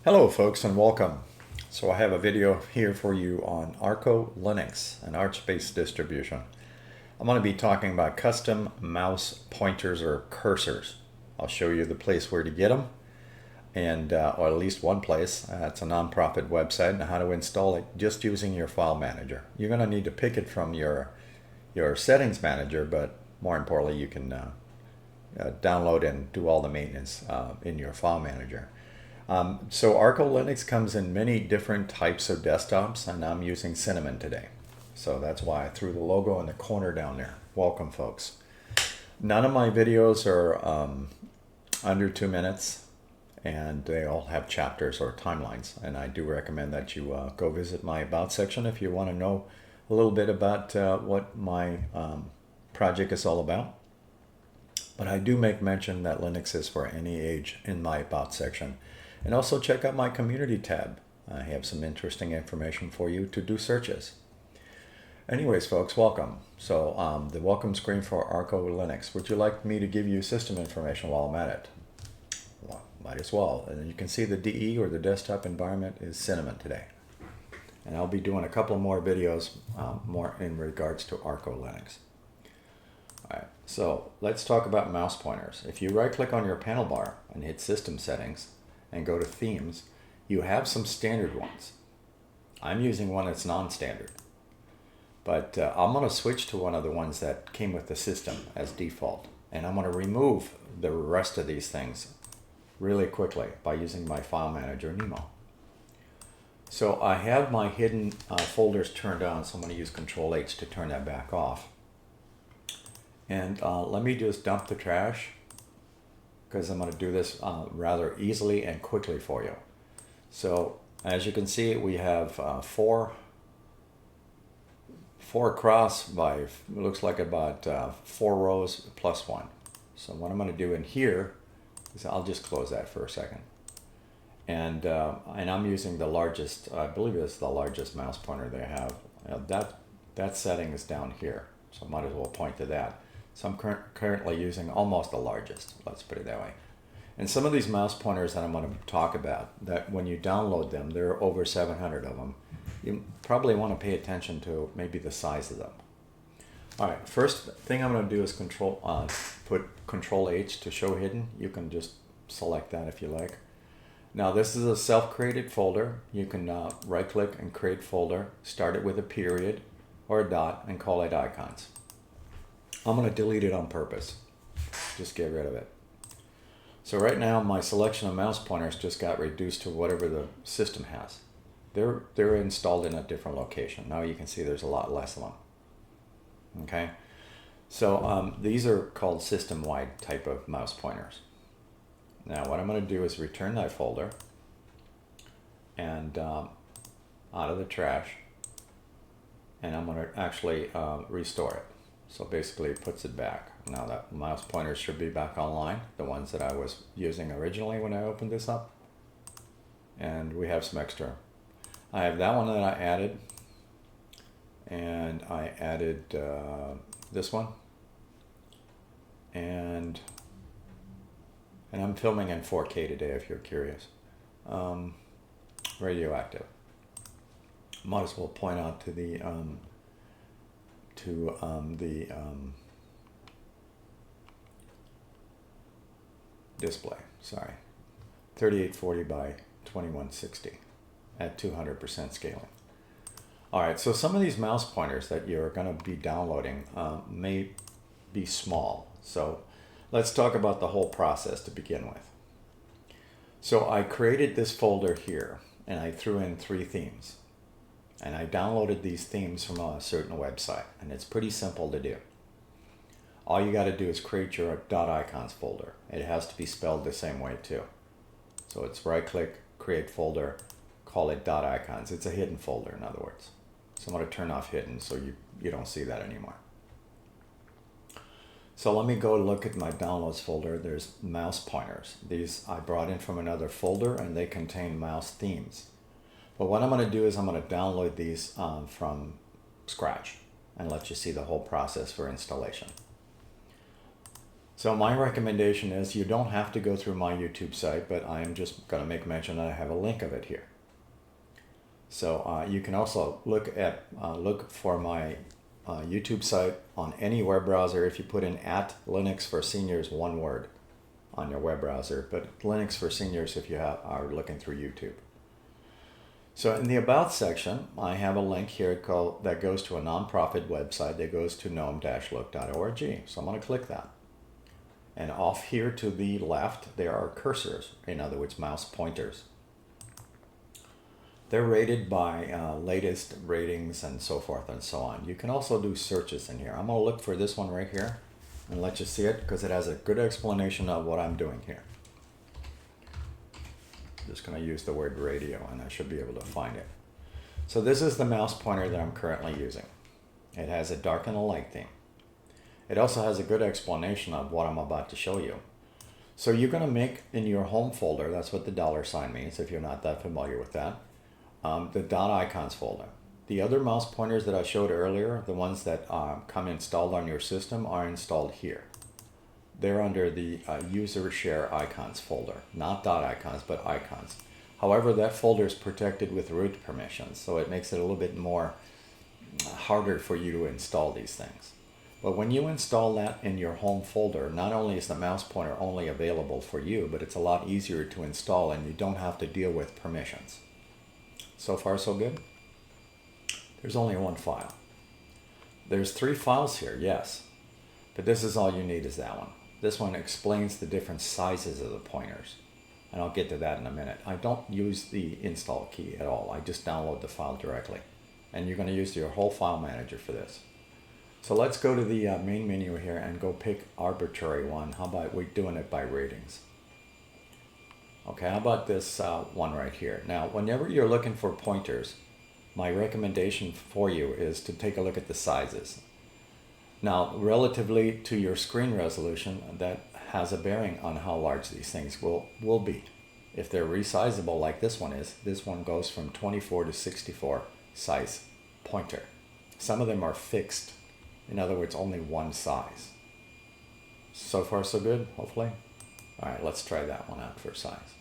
Hello folks and welcome. So I have a video here for you on ArcoLinux, an Arch-based distribution. I'm going to be talking about custom mouse pointers or cursors. I'll show you the place where to get them, and or at least one place. It's a non-profit website, and how to install it just using your file manager. You're going to need to pick it from your settings manager, but more importantly you can download and do all the maintenance in your file manager. So ArcoLinux comes in many different types of desktops, and I'm using Cinnamon today. So that's why I threw the logo in the corner down there. Welcome folks. None of my videos are under 2 minutes, and they all have chapters or timelines, and I do recommend that you go visit my About section if you want to know a little bit about what my project is all about. But I do make mention that Linux is for any age in my About section. And also check out my community tab. I have some interesting information for you to do searches. Anyways, folks, welcome. So the welcome screen for ArcoLinux. Would you like me to give you system information while I'm at it? Well, might as well. And you can see the DE or the desktop environment is Cinnamon today. And I'll be doing a couple more videos more in regards to ArcoLinux. All right, so let's talk about mouse pointers. If you right click on your panel bar and hit System Settings, and go to Themes, you have some standard ones. I'm using one that's non-standard, but I'm going to switch to one of the ones that came with the system as default, and I'm going to remove the rest of these things really quickly by using my file manager Nemo. So I have my hidden folders turned on, so I'm going to use Control-H to turn that back off. And let me just dump the trash, because I'm going to do this rather easily and quickly for you. So as you can see, we have four across by, looks like about 4 rows plus 1. So what I'm going to do in here is I'll just close that for a second. And I'm using the largest, I believe it's the largest mouse pointer they have. That setting is down here, so I might as well point to that. So I'm currently using almost the largest, let's put it that way. And some of these mouse pointers that I'm going to talk about, that when you download them, there are over 700 of them. You probably want to pay attention to maybe the size of them. All right, first thing I'm going to do is put Control-H to show hidden. You can just select that if you like. Now this is a self-created folder. You can right-click and create folder, start it with a period or a dot, and call it icons. I'm going to delete it on purpose. Just get rid of it. So right now my selection of mouse pointers just got reduced to whatever the system has. They're installed in a different location. Now you can see there's a lot less of them. Okay, so these are called system-wide type of mouse pointers. Now what I'm going to do is return that folder and out of the trash, and I'm going to actually restore it. So basically it puts it back. Now that mouse pointers should be back online, the ones that I was using originally when I opened this up. And we have some extra. I have that one that I added, and I added this one, and I'm filming in 4K today if you're curious. Radioactive. Might as well point out to the display, sorry, 3840 by 2160 at 200% scaling. All right, so some of these mouse pointers that you're going to be downloading may be small. So let's talk about the whole process to begin with. So I created this folder here, and I threw in 3 themes. And I downloaded these themes from a certain website, and it's pretty simple to do. All you got to do is create your .icons folder. It has to be spelled the same way too. So it's right-click, create folder, call it .icons. It's a hidden folder, in other words. So I'm going to turn off hidden so you don't see that anymore. So let me go look at my downloads folder. There's mouse pointers. These I brought in from another folder, and they contain mouse themes. But what I'm going to do is I'm going to download these from scratch and let you see the whole process for installation. So my recommendation is you don't have to go through my YouTube site, but I'm just going to make mention that I have a link of it here. So you can also look for my YouTube site on any web browser if you put in @Linux for Seniors, one word, on your web browser, but Linux for Seniors if you are looking through YouTube. So in the About section, I have a link here that goes to a nonprofit website that goes to gnome-look.org. So I'm going to click that. And off here to the left, there are cursors, in other words, mouse pointers. They're rated by latest ratings and so forth and so on. You can also do searches in here. I'm going to look for this one right here and let you see it because it has a good explanation of what I'm doing here. I'm just going to use the word radio and I should be able to find it. So this is the mouse pointer that I'm currently using. It has a dark and a light theme. It also has a good explanation of what I'm about to show you. So you're going to make in your home folder, that's what the $sign means if you're not that familiar with that, the .icons folder. The other mouse pointers that I showed earlier, the ones that come installed on your system, are installed here. They're under the user share icons folder, not .icons, but icons. However, that folder is protected with root permissions, so it makes it a little bit more harder for you to install these things. But when you install that in your home folder, not only is the mouse pointer only available for you, but it's a lot easier to install and you don't have to deal with permissions. So far, so good? There's only one file. There's 3 files here, yes, but this is all you need is that one. This one explains the different sizes of the pointers, and I'll get to that in a minute. I don't use the install key at all. I just download the file directly, and you're going to use your whole file manager for this. So let's go to the main menu here and go pick arbitrary one. How about we doing it by ratings? Okay, how about this one right here? Now, whenever you're looking for pointers, my recommendation for you is to take a look at the sizes. Now, relatively to your screen resolution, that has a bearing on how large these things will be. If they're resizable like this one is, this one goes from 24 to 64 size pointer. Some of them are fixed. In other words, only one size. So far, so good, hopefully. All right, let's try that one out for size.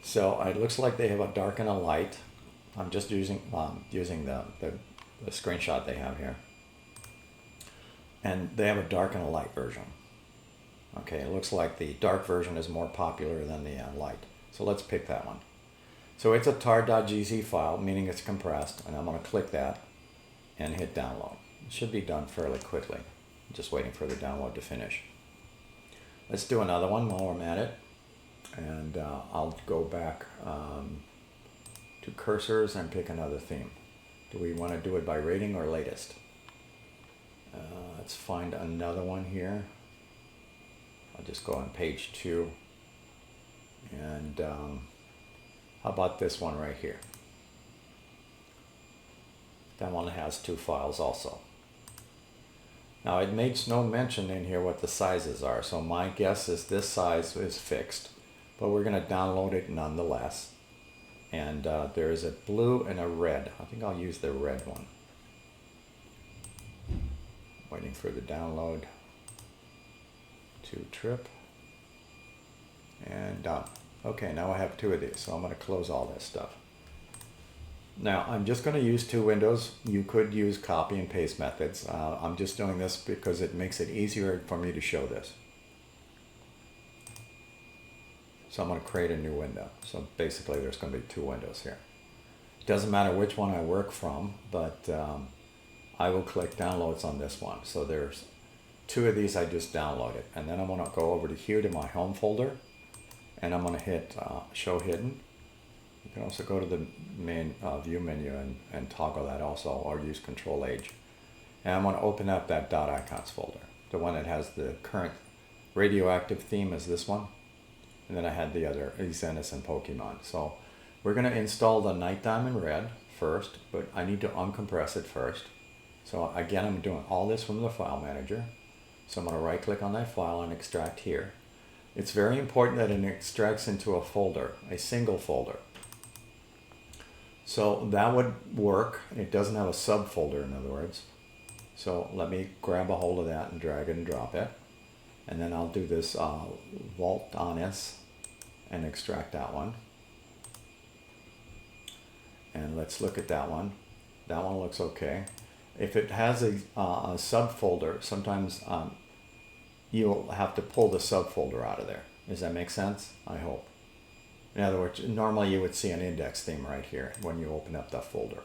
So it looks like they have a dark and a light. I'm just using the screenshot they have here. And they have a dark and a light version. Okay, it looks like the dark version is more popular than the light. So let's pick that one. So it's a tar.gz file, meaning it's compressed, and I'm going to click that and hit download. It should be done fairly quickly. I'm just waiting for the download to finish. Let's do another one while I'm at it. And I'll go back to cursors and pick another theme. Do we want to do it by rating or latest? Let's find another one here. I'll just go on page 2. And how about this one right here? That one has 2 files also. Now it makes no mention in here what the sizes are, so my guess is this size is fixed, but we're going to download it nonetheless. And there is a blue and a red. I think I'll use the red one. Waiting for the download to trip. And done. Okay, now I have 2 of these, so I'm going to close all this stuff. Now, I'm just going to use 2 windows. You could use copy and paste methods. I'm just doing this because it makes it easier for me to show this. So I'm going to create a new window. So basically there's going to be 2 windows here. It doesn't matter which one I work from, but I will click downloads on this one. So there's 2 of these I just downloaded. And then I'm going to go over to here to my home folder. And I'm going to hit show hidden. You can also go to the main view menu and toggle that also, or use Control-H. And I'm going to open up that .icons folder. The one that has the current radioactive theme is this one. And then I had the other, Xenis and Pokemon. So we're going to install the Nighttime in red first, but I need to uncompress it first. So again, I'm doing all this from the file manager. So I'm going to right click on that file and extract here. It's very important that it extracts into a folder, a single folder. So that would work. It doesn't have a subfolder, in other words. So let me grab a hold of that and drag it and drop it. And then I'll do this Voltanus and extract that one. And let's look at that one. That one looks okay. If it has a subfolder, sometimes you'll have to pull the subfolder out of there. Does that make sense? I hope. In other words, normally you would see an index theme right here when you open up that folder.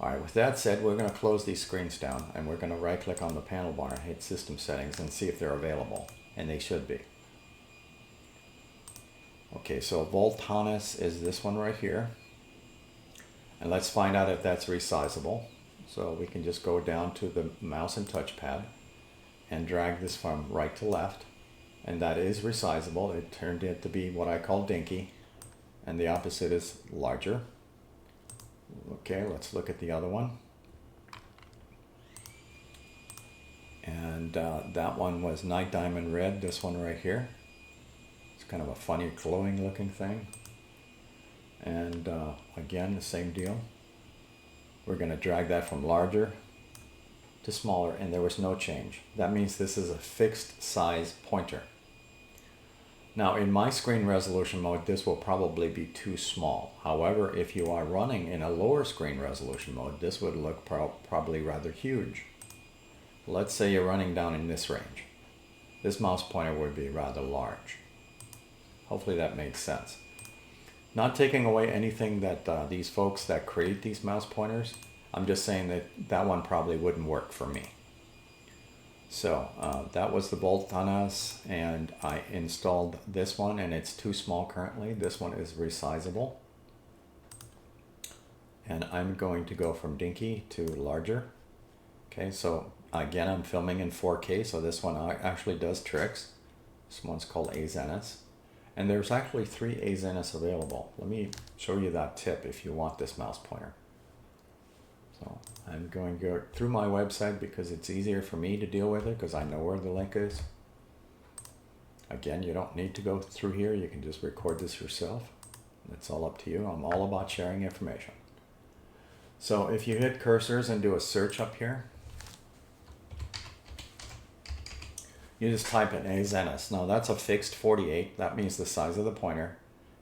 All right, with that said, we're going to close these screens down and we're going to right click on the panel bar and hit System Settings and see if they're available. And they should be. Okay, so Voltanus is this one right here. And let's find out if that's resizable. So we can just go down to the mouse and touchpad and drag this from right to left. And that is resizable. It turned it to be what I call dinky. And the opposite is larger. Okay, let's look at the other one. And that one was Night Diamond Red, this one right here. It's kind of a funny glowing looking thing. And again, the same deal. We're going to drag that from larger to smaller, and there was no change. That means this is a fixed size pointer. Now in my screen resolution mode, this will probably be too small. However, if you are running in a lower screen resolution mode, this would look probably rather huge. Let's say you're running down in this range. This mouse pointer would be rather large. Hopefully that makes sense. Not taking away anything that these folks that create these mouse pointers, I'm just saying that that one probably wouldn't work for me. So that was the Voltanus, and I installed this one, and it's too small currently. This one is resizable. And I'm going to go from dinky to larger. Okay, so again, I'm filming in 4K, so this one actually does tricks. This one's called Azenus. And there's actually 3 Azenus available. Let me show you that tip if you want this mouse pointer. So I'm going to go through my website because it's easier for me to deal with it because I know where the link is. Again, you don't need to go through here. You can just record this yourself. It's all up to you. I'm all about sharing information. So if you hit cursors and do a search up here, you just type in Azenus. Now that's a fixed 48. That means the size of the pointer,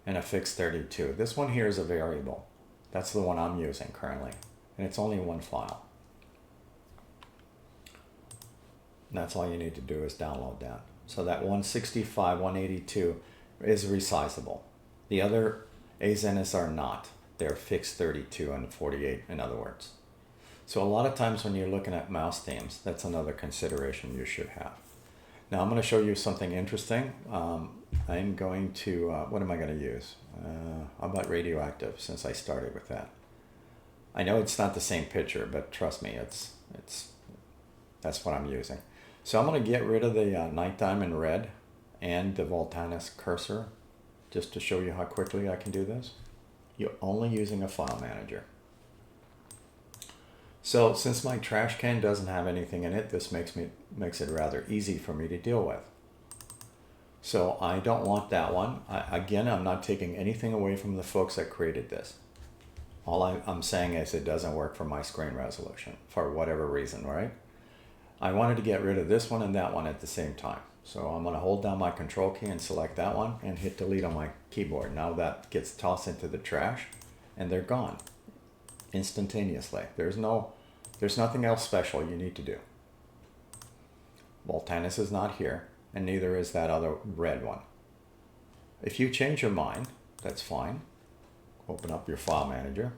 and a fixed 32. This one here is a variable. That's the one I'm using currently. And it's only one file. And that's all you need to do is download that. So that 165, 182 is resizable. The other Azenus are not. They're fixed 32 and 48, in other words. So a lot of times when you're looking at mouse themes, that's another consideration you should have. Now I'm going to show you something interesting. I'm going to, what am I going to use? How about radioactive, since I started with that? I know it's not the same picture, but trust me, that's what I'm using. So I'm going to get rid of the Night Diamond Red and the Voltanus cursor, just to show you how quickly I can do this. You're only using a file manager. So since my trash can doesn't have anything in it, this makes it rather easy for me to deal with. So I don't want that one. Again, I'm not taking anything away from the folks that created this. All I'm saying is it doesn't work for my screen resolution for whatever reason, right? I wanted to get rid of this one and that one at the same time. So I'm going to hold down my control key and select that one and hit delete on my keyboard. Now that gets tossed into the trash and they're gone instantaneously. There's nothing else special you need to do. Voltanus is not here, and neither is that other red one. If you change your mind, that's fine. Open up your file manager,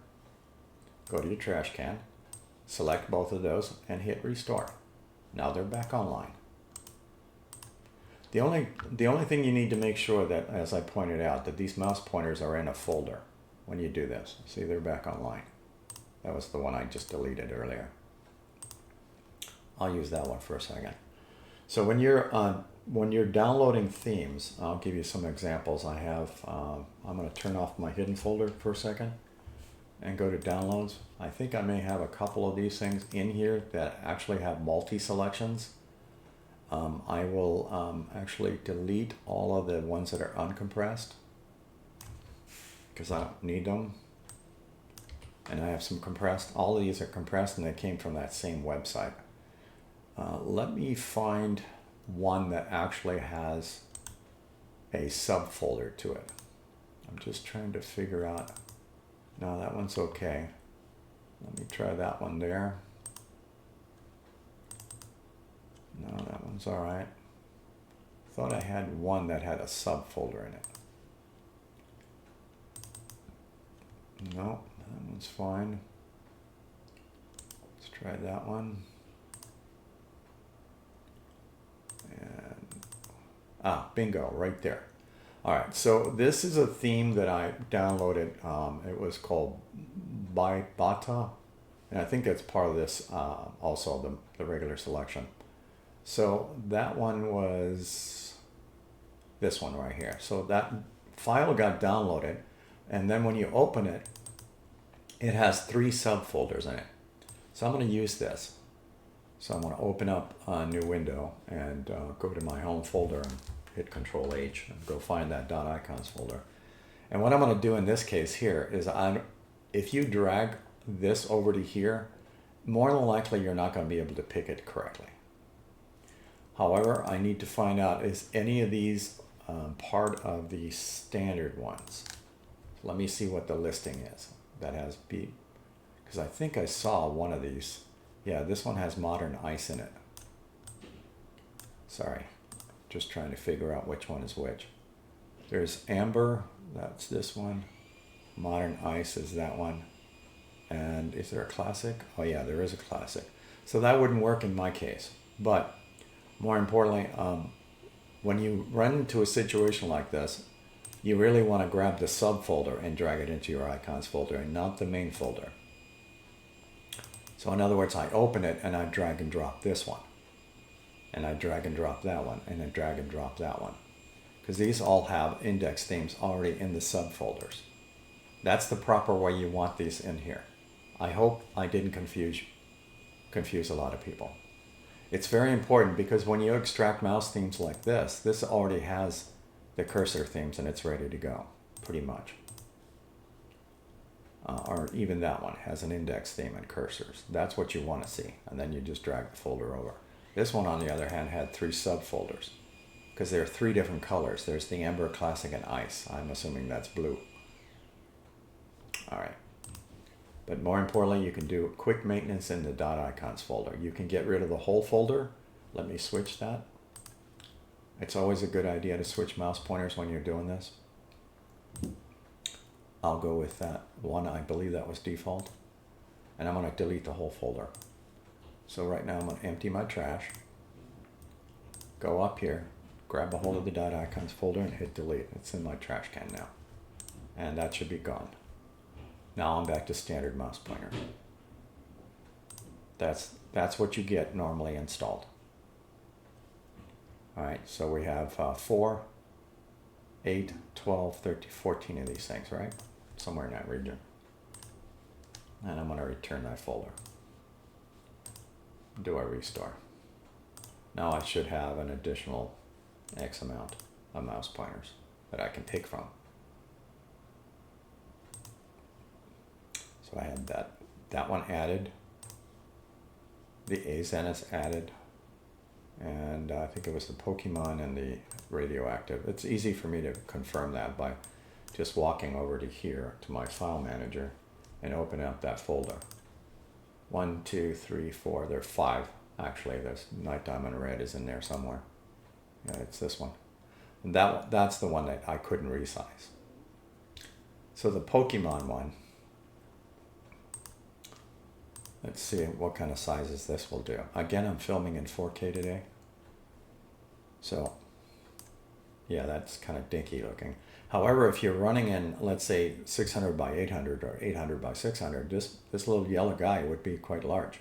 go to your trash can, select both of those, and hit restore. Now they're back online. The only thing you need to make sure that, as I pointed out, that these mouse pointers are in a folder when you do this. See, they're back online. That was the one I just deleted earlier. I'll use that one for a second. So when you're downloading themes, I'll give you some examples. I have, I'm going to turn off my hidden folder for a second and go to downloads. I think I may have a couple of these things in here that actually have multi-selections. I will actually delete all of the ones that are uncompressed because I don't need them. And I have some compressed. All of these are compressed and they came from that same website. Let me find one that actually has a subfolder to it. I'm just trying to figure out. No, that one's okay. Let me try that one there. No, that one's all right. Thought I had one that had a subfolder in it. No, that one's fine. Let's try that one. And bingo, right there. All right, so this is a theme that I downloaded. It was called Bata, and I think that's part of this also, the regular selection. So that one was this one right here. So that file got downloaded, and then when you open it, it has 3 subfolders in it. So I'm going to use this. So I'm going to open up a new window and go to my home folder and hit Control H and go find that .icons folder. And what I'm going to do in this case here is if you drag this over to here, more than likely you're not going to be able to pick it correctly. However, I need to find out, is any of these part of the standard ones? So let me see what the listing is that has B, because I think I saw one of these. Yeah, this one has modern ice in it. Sorry, just trying to figure out which one is which. There's amber, that's this one. Modern ice is that one. And is there a classic? Oh yeah, there is a classic. So that wouldn't work in my case. But more importantly, when you run into a situation like this, you really want to grab the subfolder and drag it into your icons folder and not the main folder. So in other words, I open it and I drag and drop this one. And I drag and drop that one, and I drag and drop that one. Because these all have index themes already in the subfolders. That's the proper way you want these in here. I hope I didn't confuse a lot of people. It's very important because when you extract mouse themes like this, this already has the cursor themes and it's ready to go, pretty much. Or even that one has an index theme and cursors. That's what you want to see, and then you just drag the folder over. This one, on the other hand, had 3 subfolders because there are 3 different colors. There's the Amber, Classic, and Ice. I'm assuming that's blue. All right. But more importantly, you can do quick maintenance in the .icons folder. You can get rid of the whole folder. Let me switch that. It's always a good idea to switch mouse pointers when you're doing this. I'll go with that one. I believe that was default. And I'm going to delete the whole folder. So right now I'm going to empty my trash. Go up here, grab a hold of the .icons folder and hit delete. It's in my trash can now. And that should be gone. Now I'm back to standard mouse pointer. That's what you get normally installed. All right, so we have 4, 8, 12, 13, 14 of these things, right? Somewhere in that region. And I'm going to return that folder. Do a restore. Now I should have an additional X amount of mouse pointers that I can pick from. So I had that one added. The A-Zeniths added. And I think it was the Pokemon and the radioactive. It's easy for me to confirm that by just walking over to here to my file manager and open up that folder. 1, 2, 3, 4. There are 5 actually. There's Night Diamond Red is in there somewhere. Yeah, it's this one. And that's the one that I couldn't resize. So the Pokemon one. Let's see what kind of sizes this will do. Again, I'm filming in 4K today. So, yeah, that's kind of dinky looking. However, if you're running in, let's say, 600 by 800 or 800 by 600, this little yellow guy would be quite large.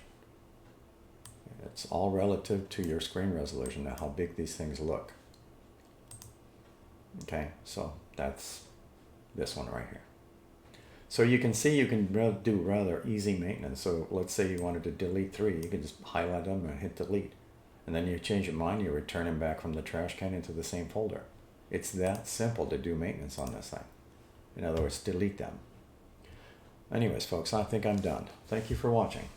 It's all relative to your screen resolution and how big these things look. Okay, so that's this one right here. So you can see you can do rather easy maintenance. So let's say you wanted to delete 3, you can just highlight them and hit delete. And then you change your mind, you return them back from the trash can into the same folder. It's that simple to do maintenance on this thing. In other words, delete them. Anyways, folks, I think I'm done. Thank you for watching.